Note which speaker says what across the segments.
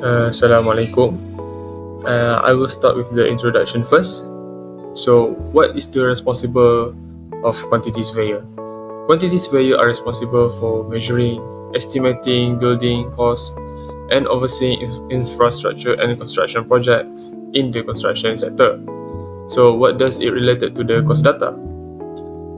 Speaker 1: Assalamualaikum. I will start with the introduction first. So, what is the responsible of quantity surveyor? Quantity surveyor are responsible for measuring, estimating, building costs, and overseeing infrastructure and construction projects in the construction sector. So, what does it related to the cost data?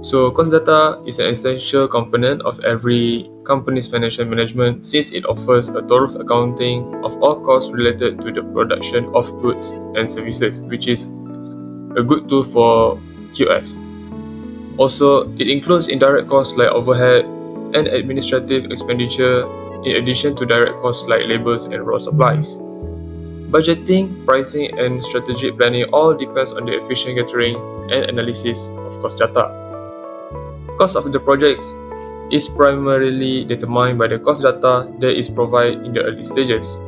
Speaker 1: So, cost data is an essential component of every company's financial management since it offers a thorough accounting of all costs related to the production of goods and services, which is a good tool for QS. Also, it includes indirect costs like overhead and administrative expenditure, in addition to direct costs like labors and raw supplies. Budgeting, pricing, and strategic planning all depends on the efficient gathering and analysis of cost data. Cost of the projects is primarily determined by the cost data that is provided in the early stages.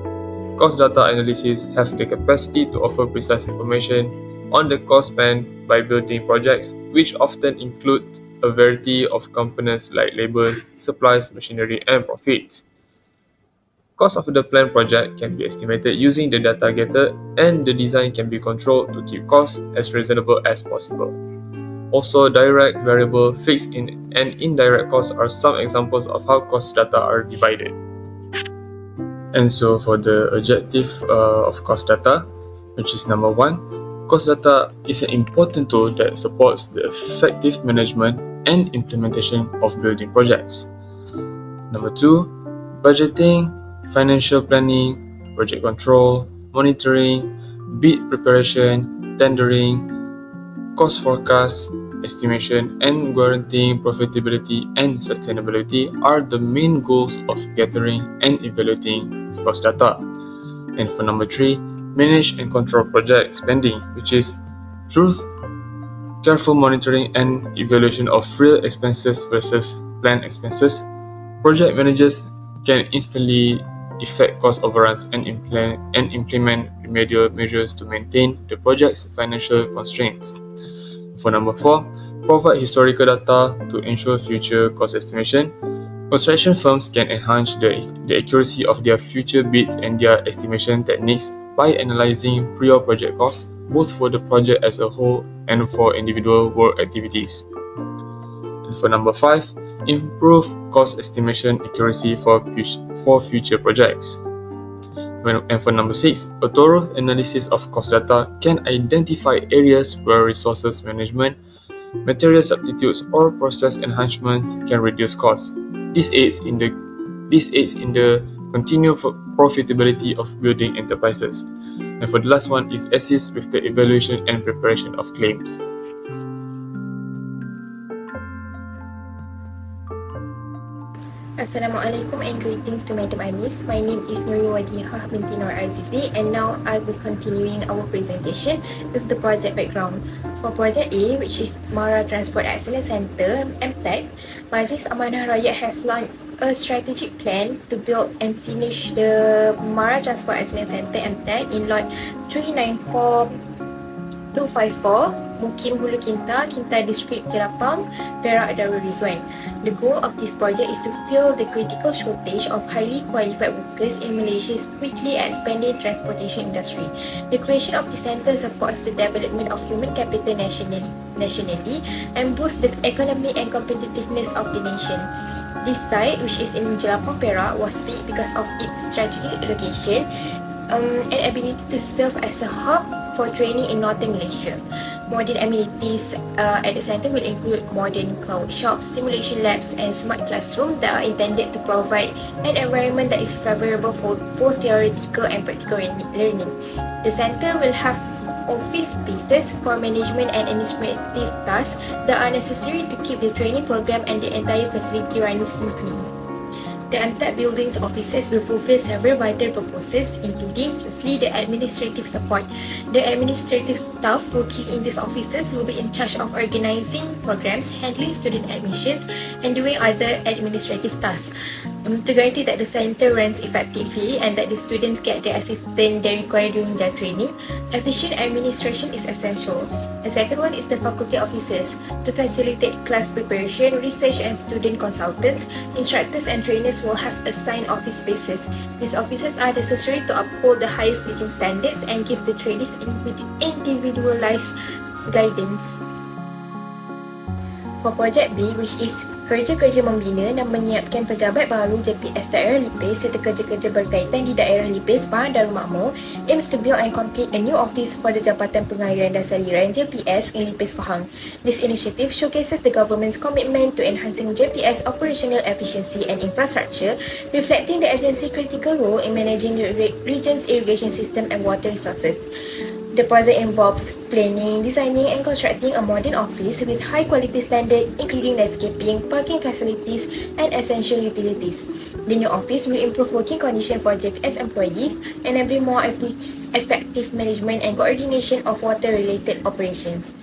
Speaker 1: Cost data analysis have the capacity to offer precise information on the cost spent by building projects, which often include a variety of components like labors, supplies, machinery, and profits. Cost of the planned project can be estimated using the data gathered, and the design can be controlled to keep costs as reasonable as possible. Also, direct, variable, fixed, and indirect costs are some examples of how cost data are divided. And so, for the objective of cost data, which is number 1, cost data is an important tool that supports the effective management and implementation of building projects. Number 2, budgeting, financial planning, project control, monitoring, bid preparation, tendering, cost forecast, estimation, and guaranteeing profitability and sustainability are the main goals of gathering and evaluating cost data. And for number 3, manage and control project spending, which is through careful monitoring and evaluation of real expenses versus planned expenses. Project managers can instantly detect cost overruns and implement remedial measures to maintain the project's financial constraints. For number 4, provide historical data to ensure future cost estimation. Construction firms can enhance the accuracy of their future bids and their estimation techniques by analyzing prior project costs, both for the project as a whole and for individual work activities. And for number 5, improve cost estimation accuracy for future projects. And for number 6, a thorough analysis of cost data can identify areas where resources management, material substitutes, or process enhancements can reduce costs. This aids in the continued profitability of building enterprises. And for the last one is assist with the evaluation and preparation of claims.
Speaker 2: Assalamualaikum and greetings to Madam Anis. My name is WARDHIHAH binti AZIZI, and now I will continuing our presentation with the project background. For project A, which is Mara Transport Excellence Centre, MTEC, Majlis Amanah Rakyat has launched a strategic plan to build and finish the Mara Transport Excellence Centre, MTEC, in lot 394254, Mukim Hulu Kinta, Kinta District Jelapang, Perak, Darul Rizwan. The goal of this project is to fill the critical shortage of highly qualified workers in Malaysia's quickly expanding transportation industry. The creation of the centre supports the development of human capital nationally and boosts the economy and competitiveness of the nation. This site, which is in Jelapang, Perak, was picked because of its strategic location and ability to serve as a hub for training in northern Malaysia. Modern amenities at the centre will include modern cloud shops, simulation labs, and smart classrooms that are intended to provide an environment that is favorable for both theoretical and practical learning. The centre will have office spaces for management and administrative tasks that are necessary to keep the training program and the entire facility running smoothly. The MTEC building's offices will fulfill several vital purposes, including, firstly, the administrative support. The administrative staff working in these offices will be in charge of organizing programs, handling student admissions, and doing other administrative tasks. to guarantee that the center runs effectively and that the students get the assistance they require during their training, efficient administration is essential. The second one is the faculty officers. To facilitate class preparation, research and student consultants, instructors and trainers will have assigned office spaces. These officers are necessary to uphold the highest teaching standards and give the trainees individualized guidance. For Project B, which is kerja-kerja membina dan menyiapkan pejabat baru JPS daerah Lipis serta kerja-kerja berkaitan di daerah Lipis, Pahang Darul Makmur, aims to build and complete a new office for the Jabatan Pengairan dan Saliran JPS in Lipis, Pahang. This initiative showcases the government's commitment to enhancing JPS operational efficiency and infrastructure, reflecting the agency's critical role in managing the region's irrigation system and water resources. The project involves planning, designing and constructing a modern office with high quality standards including landscaping, parking facilities and essential utilities. The new office will improve working conditions for JPS employees, enabling more effective management and coordination of water-related operations.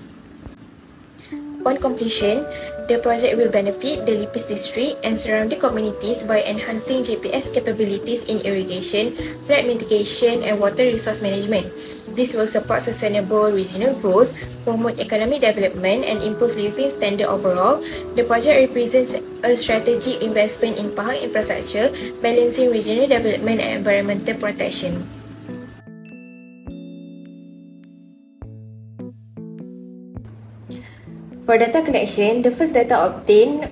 Speaker 2: Upon completion, the project will benefit the Lipis district and surrounding communities by enhancing JPS capabilities in irrigation, flood mitigation and water resource management. This will support sustainable regional growth, promote economic development and improve living standard overall. The project represents a strategic investment in Pahang infrastructure, balancing regional development and environmental protection. For data collection, the first data obtained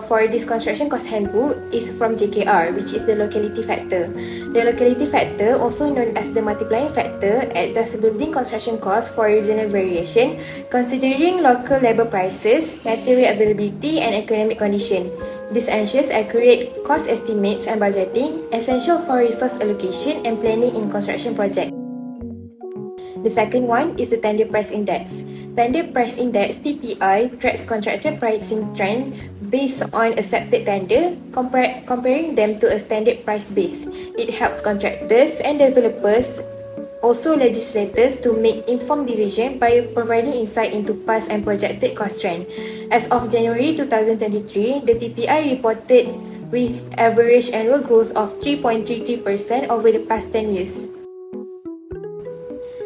Speaker 2: for this construction cost handbook is from JKR, which is the locality factor. The locality factor, also known as the multiplying factor, adjusts building construction costs for regional variation, considering local labour prices, material availability and economic condition. This ensures accurate cost estimates and budgeting, essential for resource allocation and planning in construction projects. The second one is the Tender Price Index. Tender Price Index (TPI) tracks contractor pricing trend based on accepted tender, comparing them to a standard price base. It helps contractors and developers, also legislators, to make informed decisions by providing insight into past and projected cost trend. As of January 2023, the TPI reported with average annual growth of 3.33% over the past 10 years.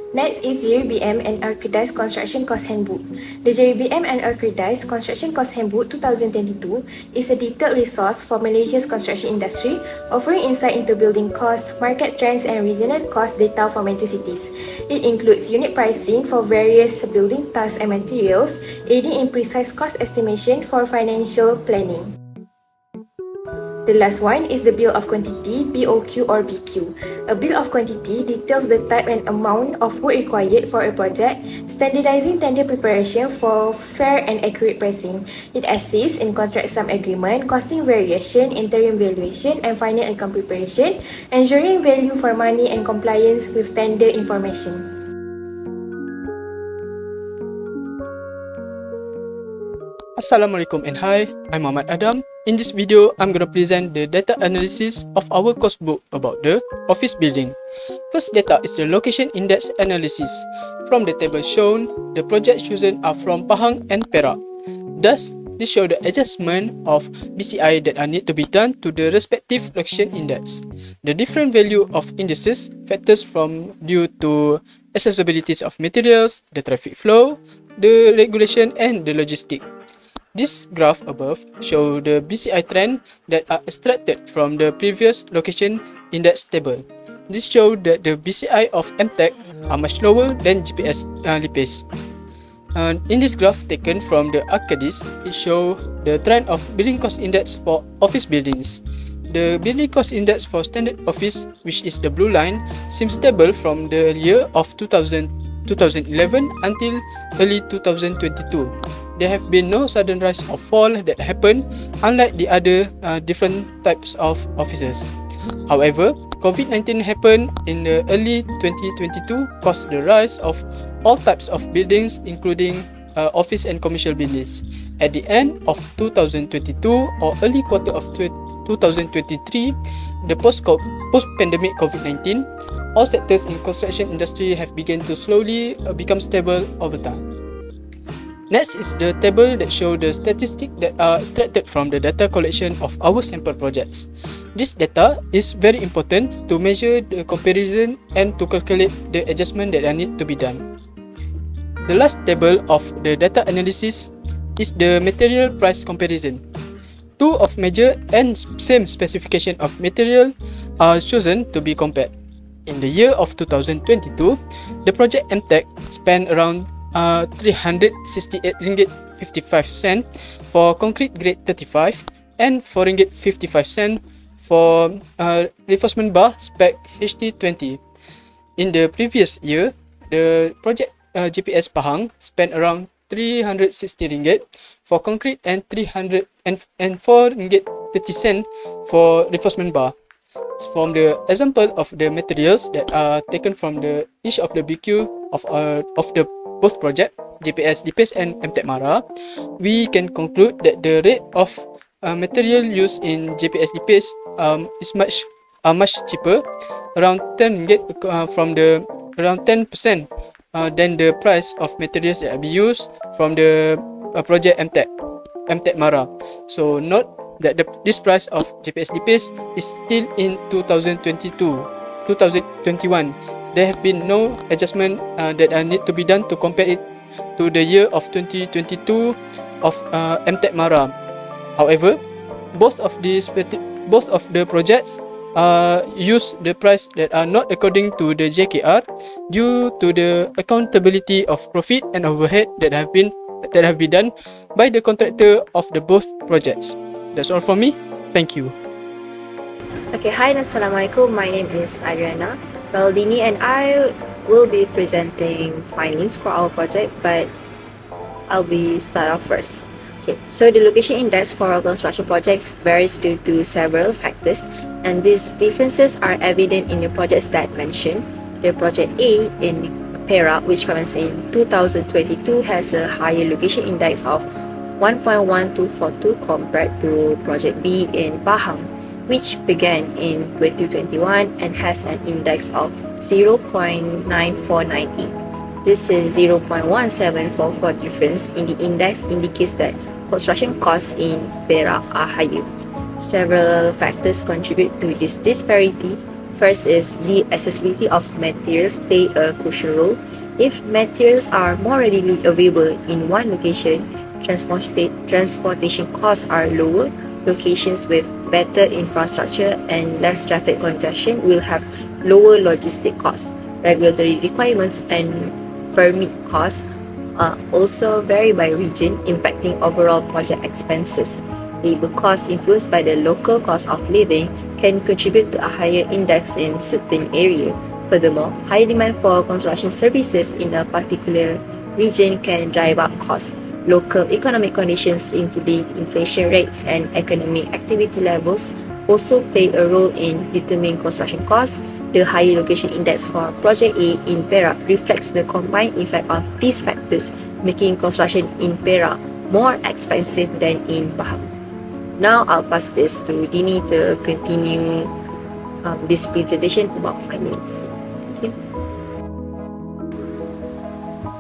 Speaker 2: Next is JBM and Archidized Construction Cost Handbook. The JBM and Archidized Construction Cost Handbook 2022 is a detailed resource for Malaysia's construction industry, offering insight into building costs, market trends and regional cost data for major cities. It includes unit pricing for various building tasks and materials, aiding in precise cost estimation for financial planning. The last one is the Bill of Quantity, BOQ or BQ. A Bill of Quantity details the type and amount of work required for a project, standardizing tender preparation for fair and accurate pricing. It assists in contract sum agreement, costing variation, interim valuation and final income preparation, ensuring value for money and compliance with tender information.
Speaker 3: Assalamualaikum and hi, I'm Muhammad Adam. In this video, I'm going to present the data analysis of our course book about the office building. First data is the location index analysis. From the table shown, the projects chosen are from Pahang and Perak. Thus, this shows the adjustment of BCI that are need to be done to the respective location index. The different value of indices factors from due to accessibilities of materials, the traffic flow, the regulation and the logistic. This graph above shows the BCI trend that are extracted from the previous location index table. This shows that the BCI of MTech are much lower than GPS Lipis. In this graph taken from the Arcadis, it shows the trend of building cost index for office buildings. The building cost index for standard office, which is the blue line, seems stable from the year of 2011 until early 2022. There have been no sudden rise or fall that happened, unlike the other different types of offices. However, COVID-19 happened in the early 2022, caused the rise of all types of buildings, including office and commercial buildings. At the end of 2022 or early quarter of 2023, the post-pandemic COVID-19, all sectors in construction industry have begun to slowly become stable over time. Next is the table that show the statistics that are extracted from the data collection of our sample projects. This data is very important to measure the comparison and to calculate the adjustment that need to be done. The last table of the data analysis is the material price comparison. Two of major and same specification of material are chosen to be compared. In the year of 2022, the project MTech spent around RM368.55 for concrete grade 35 and RM4.55 for reinforcement bar spec HT20. In the previous year, the project GPS Pahang spent around RM360 for concrete and RM4.30 for reinforcement bar. From the example of the materials that are taken from each of the BQ of the both project GPS DPS and MTech Mara, we can conclude that the rate of material used in GPS DPS is much cheaper, around RM10 around 10% than the price of materials that will be used from the project MTech Mara. So note that this price of GPS DPS is still in 2021. There have been no adjustment that need to be done to compare it to the year of 2022 of MTech Mara. However, both of the projects use the price that are not according to the JKR due to the accountability of profit and overhead that have been done by the contractor of the both projects. That's all from me. Thank you.
Speaker 2: Okay, hi and Assalamualaikum. My name is ADRIANA. Well, DINI and I will be presenting findings for our project, but I'll be start off first. Okay, so the location index for our construction projects varies due to several factors, and these differences are evident in the projects that mentioned. The project A in Perak, which commenced in 2022, has a higher location index of 1.1242 compared to project B in Pahang, which began in 2021 and has an index of 0.9498. This is 0.1744 difference in the index indicates that construction costs in Perak are higher. Several factors contribute to this disparity. First is the accessibility of materials play a crucial role. If materials are more readily available in one location, transportation costs are lower. Locations with better infrastructure and less traffic congestion will have lower logistic costs. Regulatory requirements and permit costs also vary by region, impacting overall project expenses. Labor costs influenced by the local cost of living can contribute to a higher index in certain area. Furthermore, high demand for construction services in a particular region can drive up costs. Local economic conditions, including inflation rates and economic activity levels, also play a role in determining construction costs. The higher location index for Project A in Perak reflects the combined effect of these factors, making construction in Perak more expensive than in Pahang. Now I'll pass this to Dini to continue this presentation about findings. Thank you.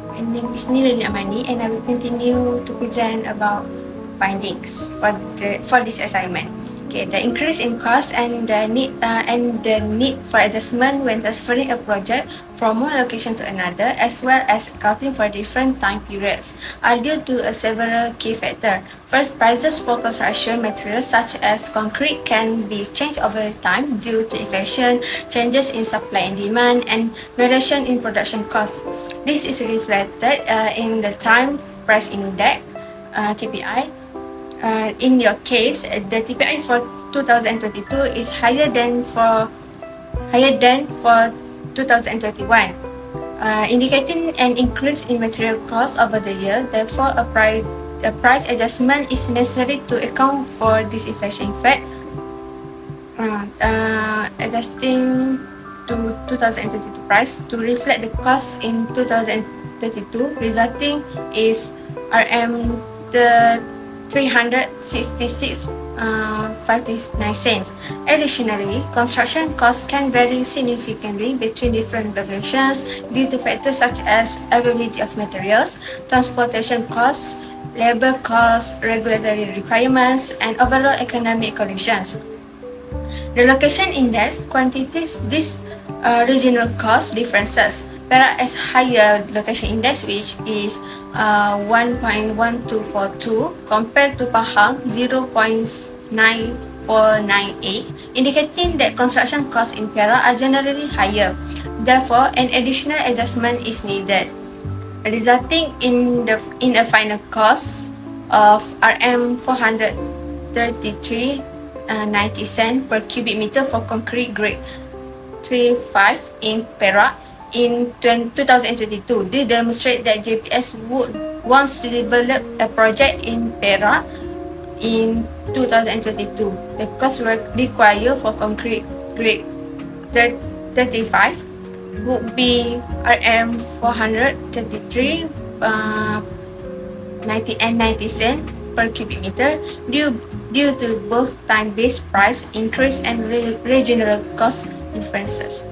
Speaker 4: My name is NURIN and I will continue to present about findings for this assignment. Okay, the increase in cost and the need for adjustment when transferring a project from one location to another, as well as accounting for different time periods, are due to several key factors. First, prices for construction materials such as concrete can be changed over time due to inflation, changes in supply and demand, and variation in production costs. This is reflected in the time price index (TPI). In your case, the TPI for 2022 is higher than for 2021, indicating an increase in material costs over the year. Therefore, a price adjustment is necessary to account for this inflation effect. Adjusting to 2022 price to reflect the cost in 2022, resulting is RM366 59 cents. Additionally, construction costs can vary significantly between different locations due to factors such as availability of materials, transportation costs, labor costs, regulatory requirements, and overall economic conditions. The location index quantities these regional cost differences. Perak has higher location index, which is 1.1242 compared to Pahang 0.9498, indicating that construction costs in Perak are generally higher. Therefore, an additional adjustment is needed, resulting in a final cost of Rm 433.90 cents per cubic meter for concrete grade 35 in Perak in 2022. This demonstrates that JPS wants to develop a project in Perak in 2022. The cost required for concrete grade 35 would be Rm 433.90 cents per cubic meter due to both time-based price increase and regional cost differences.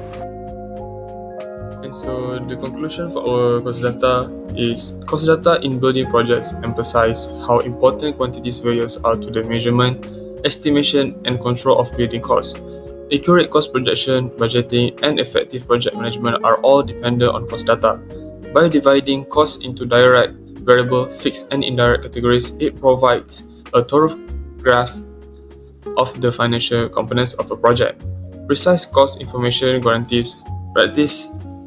Speaker 1: And so the conclusion for our cost data is cost data in building projects emphasize how important quantities values are to the measurement, estimation, and control of building costs. Accurate cost projection, budgeting, and effective project management are all dependent on cost data. By dividing costs into direct, variable, fixed, and indirect categories, it provides a thorough grasp of the financial components of a project. Precise cost information guarantees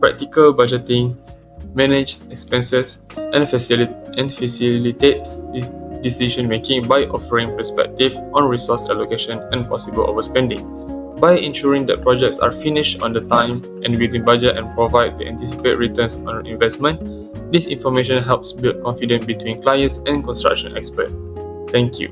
Speaker 1: practical budgeting, managed expenses, and facilitates decision making by offering perspective on resource allocation and possible overspending. By ensuring that projects are finished on the time and within budget and provide the anticipated returns on investment, this information helps build confidence between clients and construction experts. Thank you.